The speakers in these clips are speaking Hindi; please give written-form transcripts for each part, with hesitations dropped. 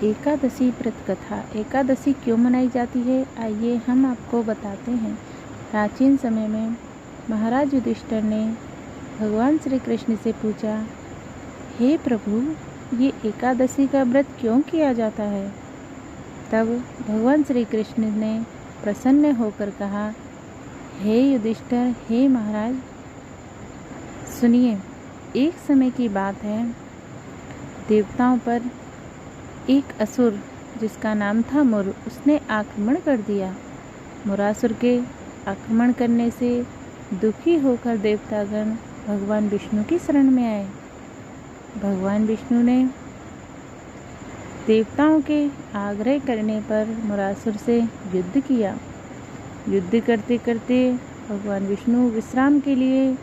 एकादशी व्रत कथा। एकादशी क्यों मनाई जाती है, आइए हम आपको बताते हैं। प्राचीन समय में महाराज युधिष्ठिर ने भगवान श्री कृष्ण से पूछा, हे प्रभु, ये एकादशी का व्रत क्यों किया जाता है? तब भगवान श्री कृष्ण ने प्रसन्न होकर कहा, हे युधिष्ठिर, हे महाराज, सुनिए। एक समय की बात है, देवताओं पर एक असुर जिसका नाम था मुर, उसने आक्रमण कर दिया। मुरासुर के आक्रमण करने से दुखी होकर देवतागण भगवान विष्णु की शरण में आए। भगवान विष्णु ने देवताओं के आग्रह करने पर मुरासुर से युद्ध किया। युद्ध करते करते भगवान विष्णु विश्राम के लिए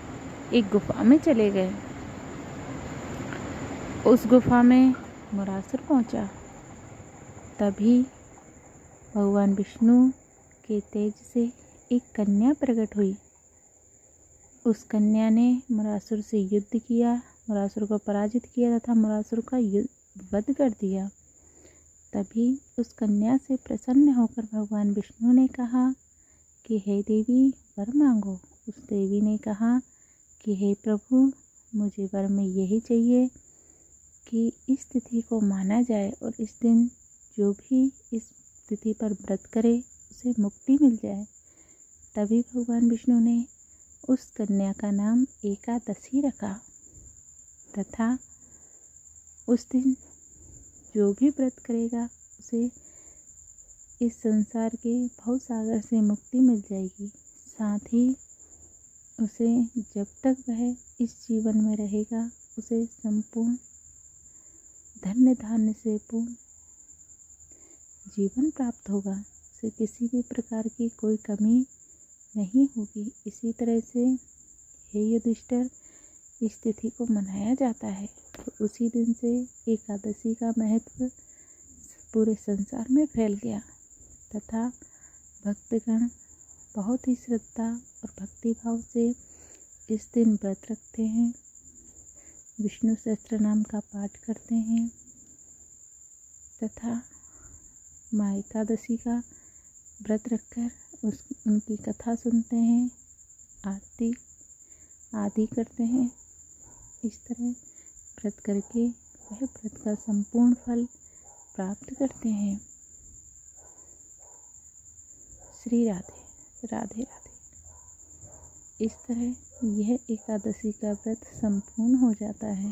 एक गुफा में चले गए। उस गुफा में मुरासुर पहुंचा। तभी भगवान विष्णु के तेज से एक कन्या प्रकट हुई। उस कन्या ने मुरासुर से युद्ध किया, मुरासुर को पराजित किया तथा मुरासुर का वध कर दिया। तभी उस कन्या से प्रसन्न होकर भगवान विष्णु ने कहा कि हे देवी, वर मांगो। उस देवी ने कहा कि हे प्रभु, मुझे वर में यही चाहिए कि इस तिथि को माना जाए और इस दिन जो भी इस तिथि पर व्रत करे उसे मुक्ति मिल जाए। तभी भगवान विष्णु ने उस कन्या का नाम एकादशी रखा तथा उस दिन जो भी व्रत करेगा उसे इस संसार के भवसागर से मुक्ति मिल जाएगी। साथ ही उसे जब तक वह इस जीवन में रहेगा उसे संपूर्ण धन्य धान्य से पूर्ण जीवन प्राप्त होगा। उसे किसी भी प्रकार की कोई कमी नहीं होगी। इसी तरह से हे युधिष्ठिर, इस तिथि को मनाया जाता है। तो उसी दिन से एकादशी का महत्व पूरे संसार में फैल गया तथा भक्तगण बहुत ही श्रद्धा और भक्तिभाव से इस दिन व्रत रखते हैं, विष्णु सहस्त्र नाम का पाठ करते हैं तथा माँ एकादशी का व्रत रखकर उनकी कथा सुनते हैं, आरती आदि करते हैं। इस तरह व्रत करके वह व्रत का संपूर्ण फल प्राप्त करते हैं। श्री राधे राधे राधे। इस तरह यह एकादशी का व्रत संपूर्ण हो जाता है।